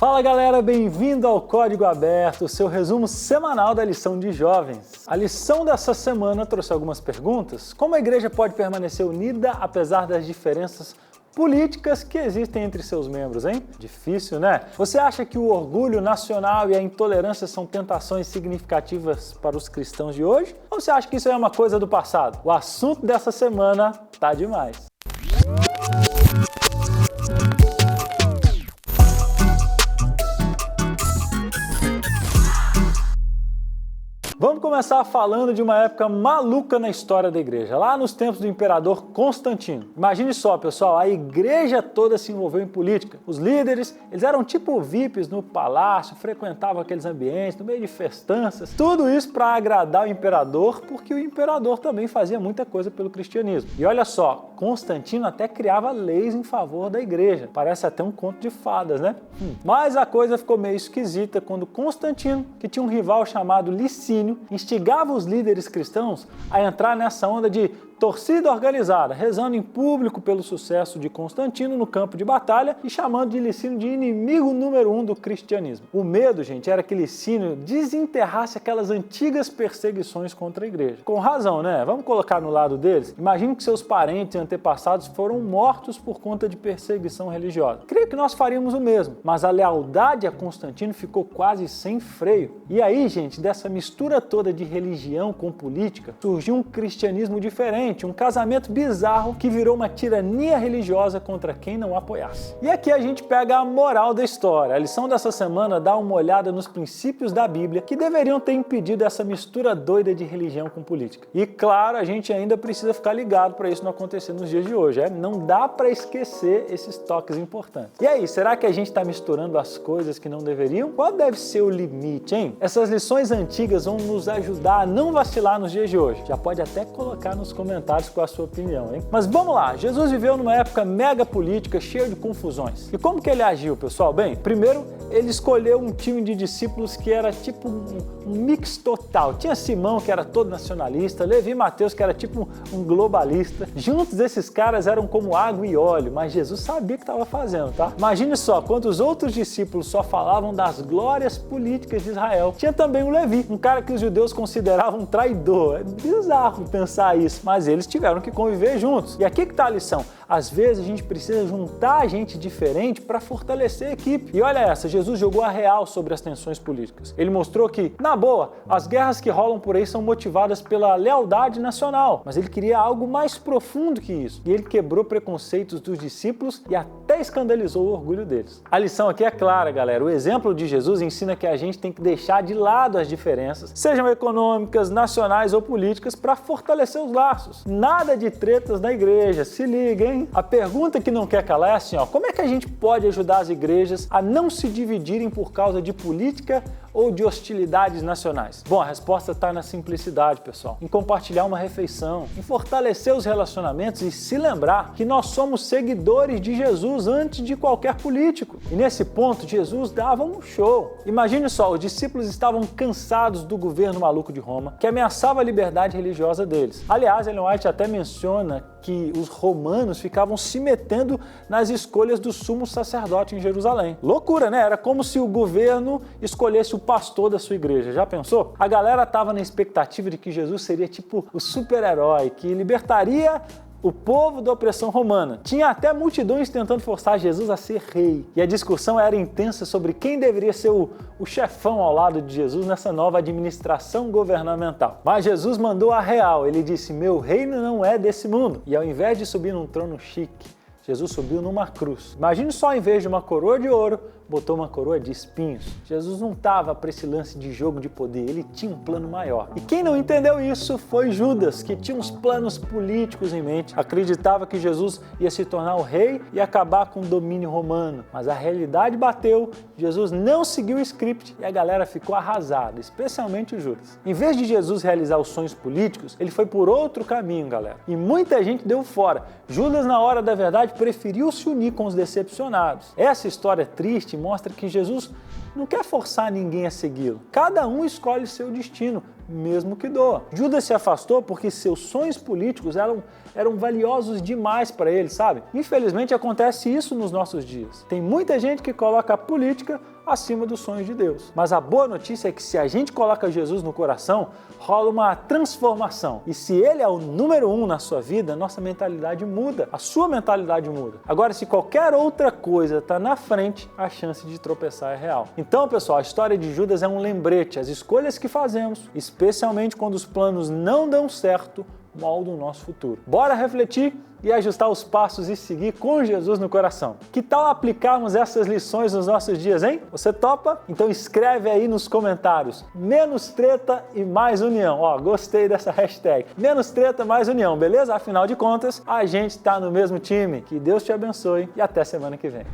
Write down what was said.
Fala galera, bem-vindo ao Código Aberto, seu resumo semanal da lição de jovens. A lição dessa semana trouxe algumas perguntas. Como a igreja pode permanecer unida apesar das diferenças políticas que existem entre seus membros, hein? Difícil, né? Você acha que o orgulho nacional e a intolerância são tentações significativas para os cristãos de hoje? Ou você acha que isso é uma coisa do passado? O assunto dessa semana tá demais. Vamos começar falando de uma época maluca na história da igreja, lá nos tempos do imperador Constantino. Imagine só, pessoal, a igreja toda se envolveu em política. Os líderes, eles eram tipo VIPs no palácio, frequentavam aqueles ambientes, no meio de festanças. Tudo isso para agradar o imperador, porque o imperador também fazia muita coisa pelo cristianismo. E olha só, Constantino até criava leis em favor da igreja. Parece até um conto de fadas, né? Mas a coisa ficou meio esquisita quando Constantino, que tinha um rival chamado Licínio, instigava os líderes cristãos a entrar nessa onda de torcida organizada, rezando em público pelo sucesso de Constantino no campo de batalha e chamando de Licínio de inimigo número 1 do cristianismo. O medo, gente, era que Licínio desenterrasse aquelas antigas perseguições contra a igreja. Com razão, né? Vamos colocar no lado deles? Imagine que seus parentes e antepassados foram mortos por conta de perseguição religiosa. Creio que nós faríamos o mesmo, mas a lealdade a Constantino ficou quase sem freio. E aí, gente, dessa mistura toda de religião com política, surgiu um cristianismo diferente, um casamento bizarro que virou uma tirania religiosa contra quem não apoiasse. E aqui a gente pega a moral da história. A lição dessa semana dá uma olhada nos princípios da Bíblia que deveriam ter impedido essa mistura doida de religião com política. E claro, a gente ainda precisa ficar ligado para isso não acontecer nos dias de hoje. Não dá para esquecer esses toques importantes. E aí, será que a gente está misturando as coisas que não deveriam? Qual deve ser o limite, hein? Essas lições antigas vão nos ajudar a não vacilar nos dias de hoje. Já pode até colocar nos comentários com a sua opinião, hein? Mas vamos lá, Jesus viveu numa época mega política, cheia de confusões. E como que ele agiu, pessoal? Bem, primeiro, ele escolheu um time de discípulos que era tipo um mix total. Tinha Simão, que era todo nacionalista, Levi e Mateus, que era tipo um globalista. Juntos, esses caras eram como água e óleo, mas Jesus sabia o que estava fazendo, tá? Imagine só, quando os outros discípulos só falavam das glórias políticas de Israel, tinha também o Levi, um cara que os judeus consideravam um traidor. É bizarro pensar isso, mas eles tiveram que conviver juntos. E aqui que tá a lição. Às vezes a gente precisa juntar gente diferente para fortalecer a equipe. E olha essa, Jesus jogou a real sobre as tensões políticas. Ele mostrou que, na boa, as guerras que rolam por aí são motivadas pela lealdade nacional, mas ele queria algo mais profundo que isso. E ele quebrou preconceitos dos discípulos e até escandalizou o orgulho deles. A lição aqui é clara, galera. O exemplo de Jesus ensina que a gente tem que deixar de lado as diferenças, sejam econômicas, nacionais ou políticas, para fortalecer os laços. Nada de tretas na igreja, se liga, hein? A pergunta que não quer calar é assim, como é que a gente pode ajudar as igrejas a não se dividirem por causa de política ou de hostilidades nacionais? Bom, a resposta está na simplicidade, pessoal. Em compartilhar uma refeição, em fortalecer os relacionamentos e se lembrar que nós somos seguidores de Jesus antes de qualquer político. E nesse ponto, Jesus dava um show. Imagine só, os discípulos estavam cansados do governo maluco de Roma, que ameaçava a liberdade religiosa deles. Aliás, Ellen White até menciona que os romanos ficavam se metendo nas escolhas do sumo sacerdote em Jerusalém. Loucura, né? Era como se o governo escolhesse o pastor da sua igreja. Já pensou? A galera estava na expectativa de que Jesus seria tipo o super-herói que libertaria o povo da opressão romana. Tinha até multidões tentando forçar Jesus a ser rei. E a discussão era intensa sobre quem deveria ser o chefão ao lado de Jesus nessa nova administração governamental. Mas Jesus mandou a real. Ele disse: meu reino não é desse mundo. E ao invés de subir num trono chique, Jesus subiu numa cruz. Imagine só, em vez de uma coroa de ouro, botou uma coroa de espinhos. Jesus não estava para esse lance de jogo de poder, ele tinha um plano maior. E quem não entendeu isso foi Judas, que tinha uns planos políticos em mente. Acreditava que Jesus ia se tornar o rei e acabar com o domínio romano. Mas a realidade bateu, Jesus não seguiu o script e a galera ficou arrasada, especialmente o Judas. Em vez de Jesus realizar os sonhos políticos, ele foi por outro caminho, galera. E muita gente deu fora. Judas, na hora da verdade, preferiu se unir com os decepcionados. Essa história triste mostra que Jesus não quer forçar ninguém a segui-lo. Cada um escolhe seu destino, mesmo que doa. Judas se afastou porque seus sonhos políticos eram valiosos demais para ele, sabe? Infelizmente acontece isso nos nossos dias. Tem muita gente que coloca a política acima dos sonhos de Deus. Mas a boa notícia é que se a gente coloca Jesus no coração, rola uma transformação. E se Ele é o número 1 na sua vida, nossa mentalidade muda, a sua mentalidade muda. Agora, se qualquer outra coisa está na frente, a chance de tropeçar é real. Então, pessoal, a história de Judas é um lembrete. As escolhas que fazemos, especialmente quando os planos não dão certo, moldam o nosso futuro. Bora refletir e ajustar os passos e seguir com Jesus no coração. Que tal aplicarmos essas lições nos nossos dias, hein? Você topa? Então escreve aí nos comentários. Menos treta e mais união. Ó, gostei dessa hashtag. Menos treta, mais união, beleza? Afinal de contas, a gente tá no mesmo time. Que Deus te abençoe e até semana que vem.